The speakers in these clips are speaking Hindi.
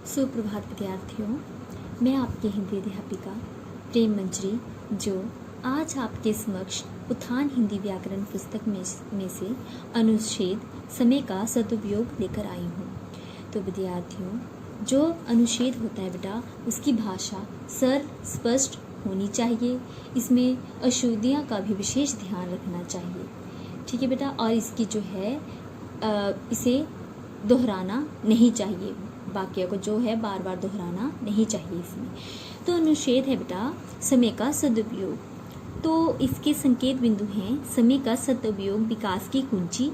सुप्रभात विद्यार्थियों, मैं आपकी हिंदी अध्यापिका प्रेम मंजरी जो आज आपके समक्ष उत्थान हिंदी व्याकरण पुस्तक में से अनुच्छेद समय का सदुपयोग लेकर आई हूँ। तो विद्यार्थियों, जो अनुच्छेद होता है बेटा, उसकी भाषा सरल स्पष्ट होनी चाहिए। इसमें अशुद्धियाँ का भी विशेष ध्यान रखना चाहिए, ठीक है बेटा। और इसकी जो है इसे दोहराना नहीं चाहिए, वाक्य को जो है बार बार दोहराना नहीं चाहिए इसमें। तो अनुच्छेद है बेटा समय का सदुपयोग। तो इसके संकेत बिंदु हैं: समय का सदुपयोग विकास की कुंजी,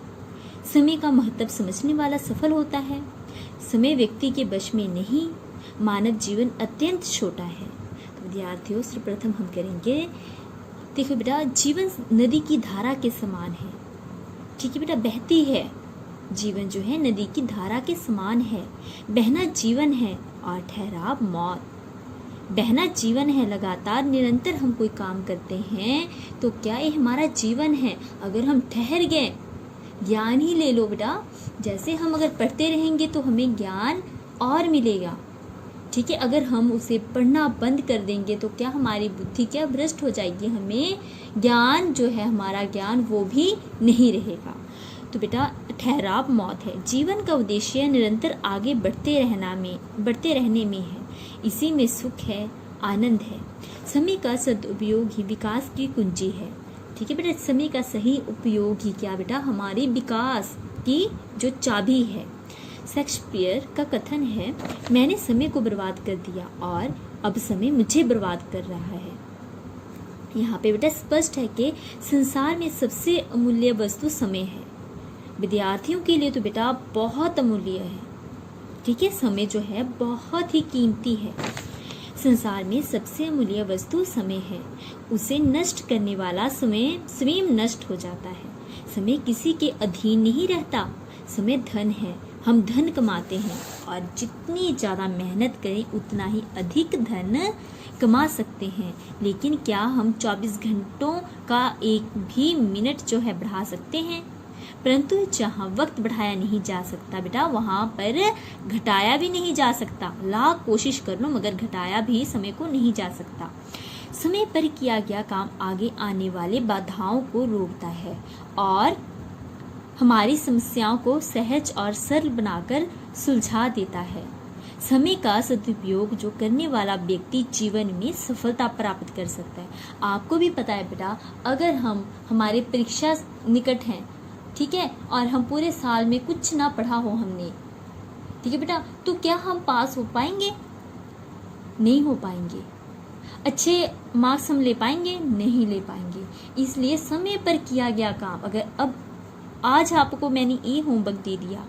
समय का महत्व समझने वाला सफल होता है, समय व्यक्ति के वश में नहीं, मानव जीवन अत्यंत छोटा है। तो विद्यार्थियों, सर्वप्रथम हम करेंगे, देखो बेटा, जीवन नदी की धारा के समान है, ठीक है बेटा, बहती है। जीवन जो है नदी की धारा के समान है, बहना जीवन है और ठहराव मौत। बहना जीवन है, लगातार निरंतर हम कोई काम करते हैं तो क्या ये हमारा जीवन है? अगर हम ठहर गए, ज्ञान ही ले लो बेटा, जैसे हम अगर पढ़ते रहेंगे तो हमें ज्ञान और मिलेगा, ठीक है। अगर हम उसे पढ़ना बंद कर देंगे तो क्या हमारी बुद्धि क्या भ्रष्ट हो जाएगी, हमें ज्ञान जो है हमारा ज्ञान वो भी नहीं रहेगा। तो बेटा ठहराव मौत है। जीवन का उद्देश्य निरंतर आगे बढ़ते रहने में है, इसी में सुख है, आनंद है। समय का सदुपयोग ही विकास की कुंजी है, ठीक है बेटा। समय का सही उपयोग ही क्या बेटा हमारे विकास की जो चाबी है। शेक्सपियर का कथन है, मैंने समय को बर्बाद कर दिया और अब समय मुझे बर्बाद कर रहा है। यहाँ पे बेटा स्पष्ट है कि संसार में सबसे अमूल्य वस्तु समय है। विद्यार्थियों के लिए तो बेटा बहुत अमूल्य है, ठीक है। समय जो है बहुत ही कीमती है। संसार में सबसे अमूल्य वस्तु समय है, उसे नष्ट करने वाला समय स्वयं नष्ट हो जाता है। समय किसी के अधीन नहीं रहता। समय धन है, हम धन कमाते हैं और जितनी ज़्यादा मेहनत करें उतना ही अधिक धन कमा सकते हैं। लेकिन क्या हम 24 घंटों का एक भी मिनट जो है बढ़ा सकते हैं? परंतु जहाँ वक्त बढ़ाया नहीं जा सकता बेटा, वहाँ पर घटाया भी नहीं जा सकता। लाख कोशिश कर लो मगर घटाया भी समय को नहीं जा सकता। समय पर किया गया काम आगे आने वाले बाधाओं को रोकता है और हमारी समस्याओं को सहज और सरल बनाकर सुलझा देता है। समय का सदुपयोग जो करने वाला व्यक्ति जीवन में सफलता प्राप्त कर सकता है। आपको भी पता है बेटा, अगर हमारे परीक्षा निकट हैं, ठीक है, और हम पूरे साल में कुछ ना पढ़ा हो हमने, ठीक है बेटा, तो क्या हम पास हो पाएंगे? नहीं हो पाएंगे। अच्छे मार्क्स हम ले पाएंगे? नहीं ले पाएंगे। इसलिए समय पर किया गया काम, अगर अब आज आपको मैंने ये होमवर्क दे दिया,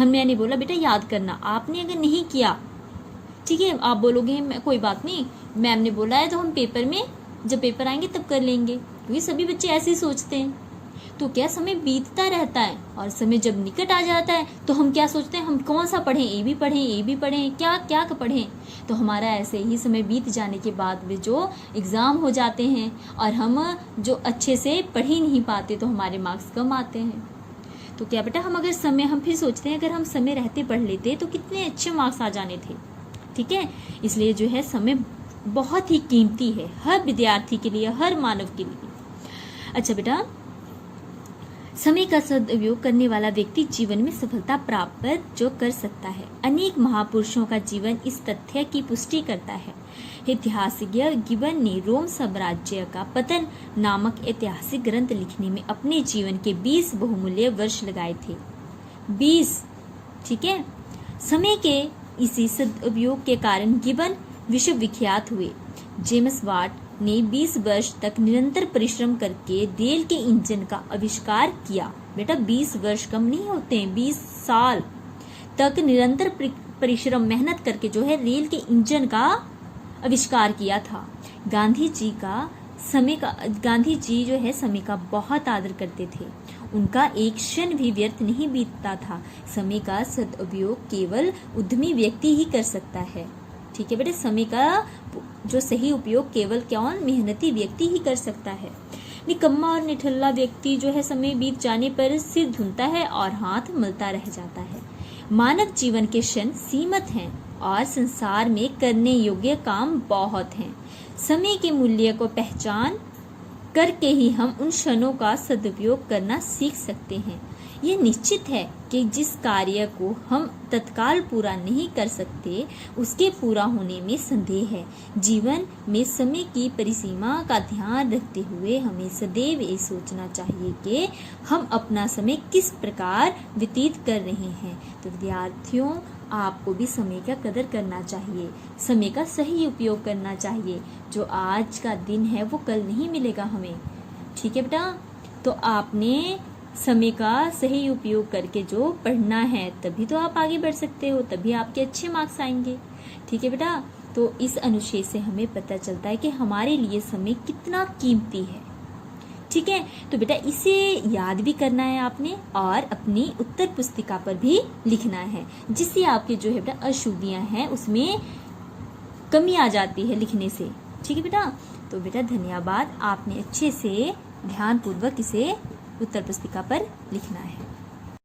मैंने बोला बेटा याद करना, आपने अगर नहीं किया, ठीक है, आप बोलोगे कोई बात नहीं, मैम ने बोला है तो हम पेपर में जब पेपर आएंगे तब कर लेंगे, क्योंकि सभी बच्चे ऐसे ही सोचते हैं। तो क्या समय बीतता रहता है और समय जब निकट आ जाता है तो हम क्या सोचते हैं, हम कौन सा पढ़ें, ये भी पढ़ें, क्या पढ़ें। तो हमारा ऐसे ही समय बीत जाने के बाद भी जो एग्ज़ाम हो जाते हैं और हम जो अच्छे से पढ़ ही नहीं पाते तो हमारे मार्क्स कम आते हैं। तो क्या बेटा हम फिर सोचते हैं अगर हम समय रहते पढ़ लेते तो कितने अच्छे मार्क्स आ जाने थे, ठीक है। इसलिए जो है समय बहुत ही कीमती है, हर विद्यार्थी के लिए, हर मानव के लिए। अच्छा बेटा, समय का सदुपयोग करने वाला व्यक्ति जीवन में सफलता प्राप्त जो कर सकता है। अनेक महापुरुषों का जीवन इस तथ्य की पुष्टि करता है। ऐतिहासिज्ञ गिबन ने रोम साम्राज्य का पतन नामक ऐतिहासिक ग्रंथ लिखने में अपने जीवन के 20 बहुमूल्य वर्ष लगाए थे। 20, ठीक है। समय के इसी सदुपयोग के कारण गिबन विश्व विख्यात हुए। जेम्स वाट ने 20 वर्ष तक निरंतर परिश्रम करके रेल के इंजन का आविष्कार किया। बेटा 20 वर्ष कम नहीं होते हैं, 20 साल तक निरंतर परिश्रम मेहनत करके जो है रेल के इंजन का आविष्कार किया था। गांधी जी जो है समय का बहुत आदर करते थे। उनका एक क्षण भी व्यर्थ नहीं बीतता था। समय का सदुपयोग केवल उद्यमी व्यक्ति ही कर सकता है, ठीक है बेटे। समय का जो सही उपयोग केवल मेहनती व्यक्ति ही कर सकता है। निकम्मा और निठल्ला व्यक्ति जो है समय बीत जाने पर सिर धुनता है और हाथ मलता रह जाता है। मानव जीवन के क्षण सीमित हैं, और संसार में करने योग्य काम बहुत हैं। समय के मूल्य को पहचान करके ही हम उन क्षणों का सदुपयोग करना सीख सकते हैं। ये निश्चित है कि जिस कार्य को हम तत्काल पूरा नहीं कर सकते, उसके पूरा होने में संदेह है। जीवन में समय की परिसीमा का ध्यान रखते हुए हमें सदैव ये सोचना चाहिए कि हम अपना समय किस प्रकार व्यतीत कर रहे हैं। तो विद्यार्थियों, आपको भी समय का कदर करना चाहिए, समय का सही उपयोग करना चाहिए। जो आज का दिन है वो कल नहीं मिलेगा हमें, ठीक है बेटा। तो आपने समय का सही उपयोग करके जो पढ़ना है, तभी तो आप आगे बढ़ सकते हो, तभी आपके अच्छे मार्क्स आएंगे, ठीक है बेटा। तो इस अनुच्छेद से हमें पता चलता है कि हमारे लिए समय कितना कीमती है, ठीक है। तो बेटा इसे याद भी करना है आपने और अपनी उत्तर पुस्तिका पर भी लिखना है, जिससे आपके जो है बेटा अशुद्धियां हैं उसमें कमी आ जाती है लिखने से, ठीक है बेटा। तो बेटा धन्यवाद, आपने अच्छे से ध्यानपूर्वक इसे उत्तर पुस्तिका पर लिखना है।